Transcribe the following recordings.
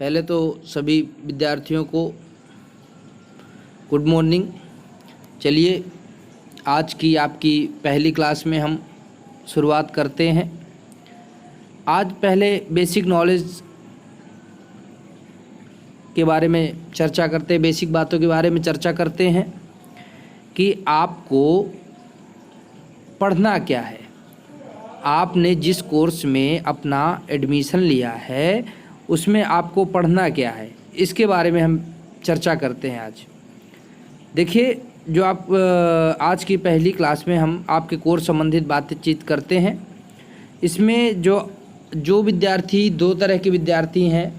पहले तो सभी विद्यार्थियों को गुड मॉर्निंग। चलिए आज की आपकी पहली क्लास में हम शुरुआत करते हैं। आज पहले बेसिक नॉलेज के बारे में चर्चा करते हैं, बेसिक बातों के बारे में चर्चा करते हैं कि आपको पढ़ना क्या है। आपने जिस कोर्स में अपना एडमिशन लिया है उसमें आपको पढ़ना क्या है, इसके बारे में हम चर्चा करते हैं आज। देखिए, जो आप आज की पहली क्लास में हम आपके कोर्स संबंधित बातचीत करते हैं। इसमें जो विद्यार्थी, दो तरह के विद्यार्थी हैं।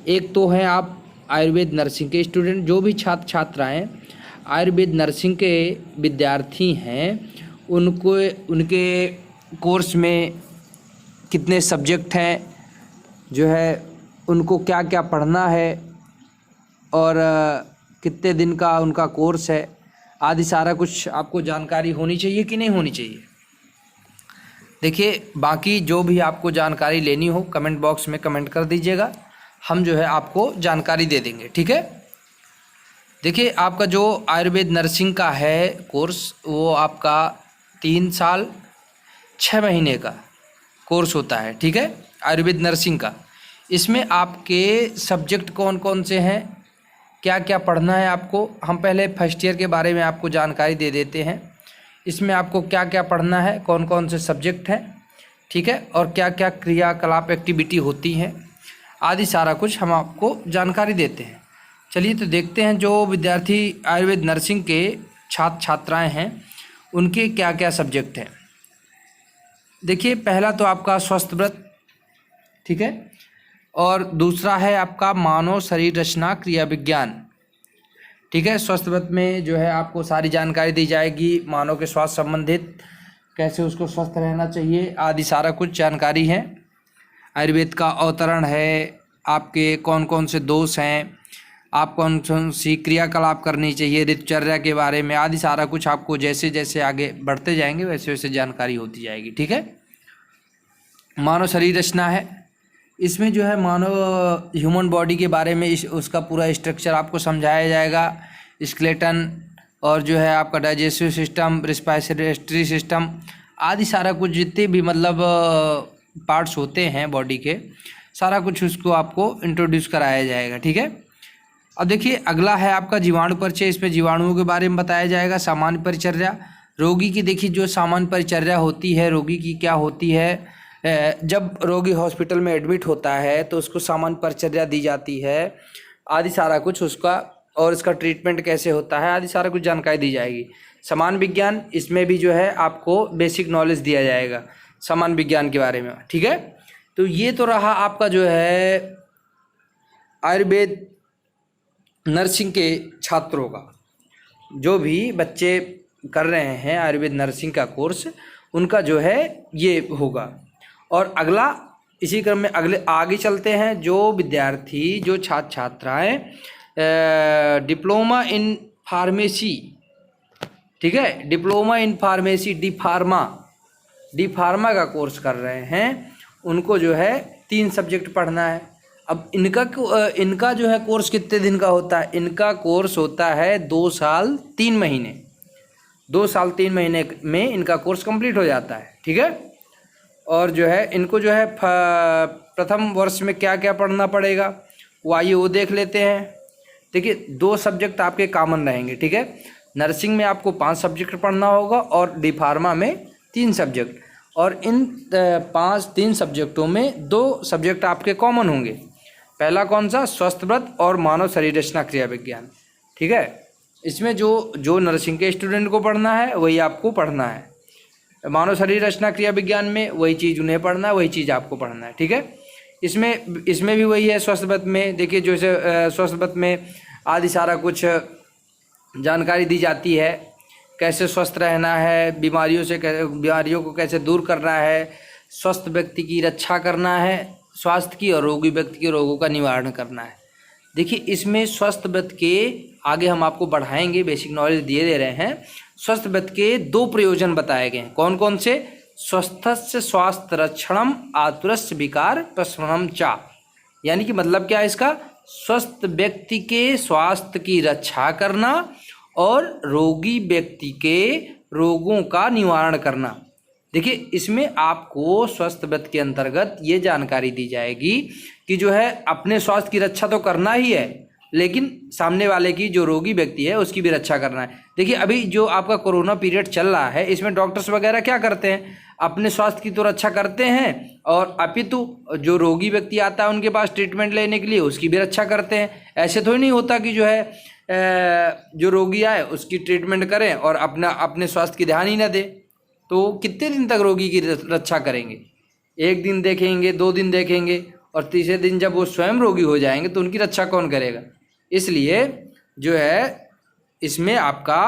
एक तो हैं आप आयुर्वेद नर्सिंग के स्टूडेंट, जो भी छात्र छात्राएँ आयुर्वेद नर्सिंग के विद्यार्थी हैं, उनके कोर्स में कितने सब्जेक्ट हैं, जो है उनको क्या क्या पढ़ना है और कितने दिन का उनका कोर्स है, आदि सारा कुछ आपको जानकारी होनी चाहिए कि नहीं होनी चाहिए। देखिए, बाकी जो भी आपको जानकारी लेनी हो कमेंट बॉक्स में कमेंट कर दीजिएगा, हम जो है आपको जानकारी दे देंगे, ठीक है। देखिए, आपका जो आयुर्वेद नर्सिंग का है कोर्स, वो आपका 3 साल 6 महीने का कोर्स होता है, ठीक है, आयुर्वेद नर्सिंग का। इसमें आपके सब्जेक्ट कौन कौन से हैं, क्या क्या पढ़ना है आपको, हम पहले फर्स्ट ईयर के बारे में आपको जानकारी दे देते हैं। इसमें आपको क्या क्या पढ़ना है, कौन कौन से सब्जेक्ट हैं, ठीक है, और क्या क्या क्रियाकलाप एक्टिविटी होती हैं, आदि सारा कुछ हम आपको जानकारी देते हैं। चलिए तो देखते हैं जो विद्यार्थी आयुर्वेद नर्सिंग के छात्र छात्राएँ हैं उनके क्या क्या सब्जेक्ट हैं। देखिए, पहला तो आपका स्वस्थ व्रत, ठीक है, और दूसरा है आपका मानव शरीर रचना क्रिया विज्ञान, ठीक है। स्वस्थ व्रत में जो है आपको सारी जानकारी दी जाएगी, मानव के स्वास्थ्य संबंधित, कैसे उसको स्वस्थ रहना चाहिए, आदि सारा कुछ जानकारी है। आयुर्वेद का अवतरण है, आपके कौन कौन से दोष हैं, आप कौन कौन सी क्रियाकलाप करनी चाहिए, ऋतुचर्या के बारे में, आदि सारा कुछ आपको जैसे जैसे आगे बढ़ते जाएंगे वैसे वैसे जानकारी होती जाएगी, ठीक है। मानव शरीर रचना है, इसमें जो है मानव ह्यूमन बॉडी के बारे में उसका पूरा स्ट्रक्चर आपको समझाया जाएगा, स्केलेटन और जो है आपका डाइजेस्टिव सिस्टम, रेस्पिरेटरी सिस्टम, आदि सारा कुछ जितने भी मतलब पार्ट्स होते हैं बॉडी के, सारा कुछ उसको आपको इंट्रोड्यूस कराया जाएगा, ठीक है। अब देखिए, अगला है आपका जीवाणु परिचय। इसमें जीवाणुओं के बारे में बताया जाएगा। सामान्य परिचर्या, रोगी की देखिए जो सामान्य परिचर्या होती है रोगी की क्या होती है। जब रोगी हॉस्पिटल में एडमिट होता है तो उसको सामान्य परिचर्या दी जाती है, आदि सारा कुछ उसका, और इसका ट्रीटमेंट कैसे होता है, आदि सारा कुछ जानकारी दी जाएगी। समान विज्ञान, इसमें भी जो है आपको बेसिक नॉलेज दिया जाएगा समान विज्ञान के बारे में, ठीक है। तो ये तो रहा आपका जो है आयुर्वेद नर्सिंग के छात्रों का, जो भी बच्चे कर रहे हैं आयुर्वेद नर्सिंग का कोर्स, उनका जो है ये होगा। और अगला इसी क्रम में अगले आगे चलते हैं, जो विद्यार्थी, जो छात्र छात्राएँ डिप्लोमा इन फार्मेसी, ठीक है, diploma in pharmacy D pharma का कोर्स कर रहे हैं, उनको जो है 3 सब्जेक्ट पढ़ना है। अब इनका जो है कोर्स कितने दिन का होता है, इनका कोर्स होता है 2 साल 3 महीने। 2 साल 3 महीने में इनका कोर्स कंप्लीट हो जाता है, ठीक है। और जो है इनको जो है प्रथम वर्ष में क्या क्या पढ़ना पड़ेगा, वो आइए वो देख लेते हैं। देखिए, 2 सब्जेक्ट आपके कॉमन रहेंगे, ठीक है। नर्सिंग में आपको 5 सब्जेक्ट पढ़ना होगा और डी फार्मा में 3 सब्जेक्ट, और इन 3 सब्जेक्टों में 2 सब्जेक्ट आपके कॉमन होंगे। पहला कौन सा, स्वस्थ व्रत और मानव शरीर रचना क्रिया विज्ञान, ठीक है। इसमें जो नर्सिंग के स्टूडेंट को पढ़ना है वही आपको पढ़ना है। मानव शरीर रचना क्रिया विज्ञान में वही चीज़ उन्हें पढ़ना है, वही चीज़ आपको पढ़ना है, ठीक है। इसमें भी वही है। स्वस्थ व्रत में देखिए, जैसे स्वस्थ व्रत में आदि सारा कुछ जानकारी दी जाती है, कैसे स्वस्थ रहना है, बीमारियों को कैसे दूर करना है, स्वस्थ व्यक्ति की रक्षा करना है स्वास्थ्य की, और रोगी व्यक्ति के रोगों का निवारण करना है। देखिए, इसमें स्वस्थ व्रत के आगे हम आपको बढ़ाएंगे, बेसिक नॉलेज दे रहे हैं। स्वस्थ व्रत के 2 प्रयोजन बताए गए हैं, कौन कौन से, स्वस्थस्य स्वास्थ्य रक्षणम आतुरस्य विकार प्रशमनम चा, यानी कि मतलब क्या है इसका, स्वस्थ व्यक्ति के स्वास्थ्य की रक्षा करना और रोगी व्यक्ति के रोगों का निवारण करना। देखिए इसमें आपको स्वस्थ व्यक्ति के अंतर्गत ये जानकारी दी जाएगी कि जो है अपने स्वास्थ्य की रक्षा तो करना ही है, लेकिन सामने वाले की जो रोगी व्यक्ति है उसकी भी रक्षा करना है। देखिए अभी जो आपका कोरोना पीरियड चल रहा है, इसमें डॉक्टर्स वगैरह क्या करते हैं, अपने स्वास्थ्य की तो रक्षा करते हैं और अपितु जो रोगी व्यक्ति आता है उनके पास ट्रीटमेंट लेने के लिए उसकी भी रक्षा करते हैं। ऐसे तो ही नहीं होता कि जो है जो रोगी आए उसकी ट्रीटमेंट करें और अपने स्वास्थ्य की ध्यान ही ना दे। तो कितने दिन तक रोगी की रक्षा करेंगे, एक दिन देखेंगे, 2 दिन देखेंगे और तीसरे दिन जब वो स्वयं रोगी हो जाएंगे तो उनकी रक्षा कौन करेगा। इसलिए जो है इसमें आपका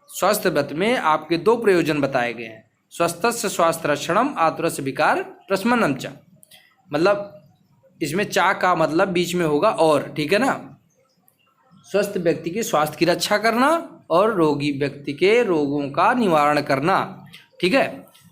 स्वास्थ्य व्रत में आपके 2 प्रयोजन बताए गए हैं, स्वस्थस्य स्वास्थ्य रक्षणम आतुरस्य विकार प्रशमनम च। मतलब इसमें चा का मतलब बीच में होगा और, ठीक है ना। स्वस्थ व्यक्ति के स्वास्थ्य की रक्षा करना और रोगी व्यक्ति के रोगों का निवारण करना, ठीक है।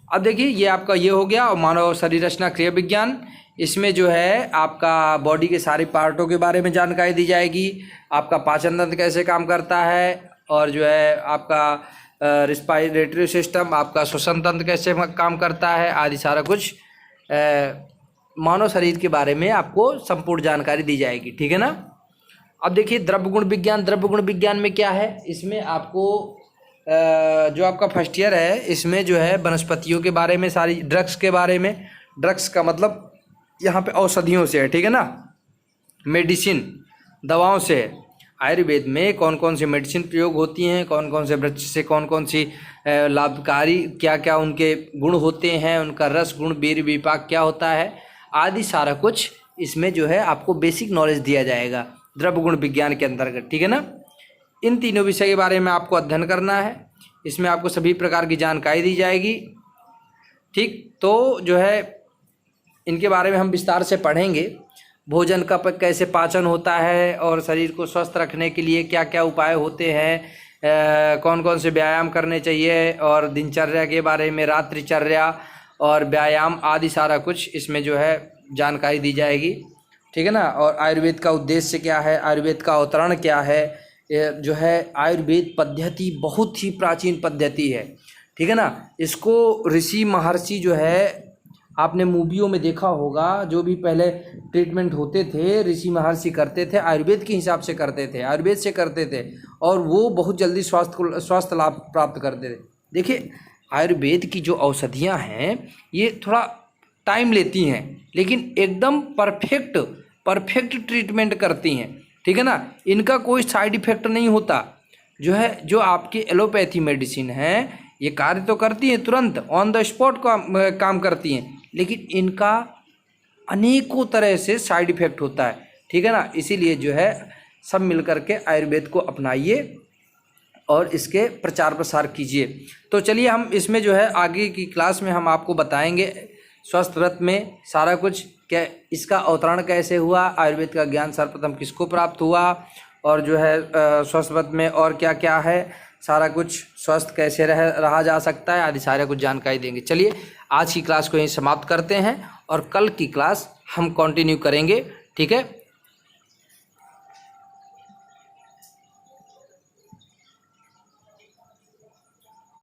अब देखिए ये आपका ये हो गया और मानव शरीर रचना क्रिया विज्ञान। इसमें जो है आपका बॉडी के सारे पार्टों के बारे में जानकारी दी जाएगी, आपका पाचन तंत्र कैसे काम करता है और जो है आपका रिस्पायरेटरी सिस्टम, आपका श्वसन तंत्र कैसे काम करता है आदि सारा कुछ मानव शरीर के बारे में आपको संपूर्ण जानकारी दी जाएगी, ठीक है ना। अब देखिए द्रव्य गुण विज्ञान। द्रव्य गुण विज्ञान में क्या है, इसमें आपको जो आपका फर्स्ट ईयर है इसमें जो है वनस्पतियों के बारे में, सारी ड्रग्स के बारे में, ड्रग्स का मतलब यहाँ पे औषधियों से है, ठीक है ना, मेडिसिन दवाओं से है। आयुर्वेद में कौन कौन सी मेडिसिन प्रयोग होती हैं, कौन कौन से वृक्ष से कौन कौन सी लाभकारी क्या क्या उनके गुण होते हैं, उनका रस गुण वीर्य विपाक क्या होता है आदि सारा कुछ इसमें जो है आपको बेसिक नॉलेज दिया जाएगा द्रव्य गुण विज्ञान के अंतर्गत, ठीक है ना। इन तीनों विषय के बारे में आपको अध्ययन करना है, इसमें आपको सभी प्रकार की जानकारी दी जाएगी, ठीक। तो जो है इनके बारे में हम विस्तार से पढ़ेंगे। भोजन का कैसे पाचन होता है और शरीर को स्वस्थ रखने के लिए क्या क्या उपाय होते हैं, कौन कौन से व्यायाम करने चाहिए और दिनचर्या के बारे में, रात्रिचर्या और व्यायाम आदि सारा कुछ इसमें जो है जानकारी दी जाएगी, ठीक है ना। और आयुर्वेद का उद्देश्य क्या है, आयुर्वेद का अवतरण क्या है, जो है आयुर्वेद पद्धति बहुत ही प्राचीन पद्धति है, ठीक है ना। इसको ऋषि महर्षि जो है आपने मूवियों में देखा होगा, जो भी पहले ट्रीटमेंट होते थे ऋषि महर्षि करते थे, आयुर्वेद के हिसाब से करते थे, आयुर्वेद से करते थे और वो बहुत जल्दी स्वास्थ्य लाभ प्राप्त करते थे। देखिए आयुर्वेद की जो औषधियाँ हैं ये थोड़ा टाइम लेती हैं लेकिन एकदम परफेक्ट ट्रीटमेंट करती हैं, ठीक है ना। इनका कोई साइड इफेक्ट नहीं होता। जो आपकी एलोपैथी मेडिसिन है ये कार्य तो करती हैं, तुरंत ऑन द स्पॉट काम करती हैं, लेकिन इनका अनेकों तरह से साइड इफेक्ट होता है, ठीक है ना। इसीलिए जो है सब मिलकर के आयुर्वेद को अपनाइए और इसके प्रचार प्रसार कीजिए। तो चलिए हम इसमें जो है आगे की क्लास में हम आपको बताएंगे स्वस्थ व्रत में सारा कुछ, क्या इसका अवतरण कैसे हुआ, आयुर्वेद का ज्ञान सर्वप्रथम किसको प्राप्त हुआ और जो है स्वस्थ व्रत में और क्या क्या है, सारा कुछ स्वस्थ कैसे रहा जा सकता है आदि सारा कुछ जानकारी देंगे। चलिए आज की क्लास को यहीं समाप्त करते हैं और कल की क्लास हम कंटिन्यू करेंगे, ठीक है।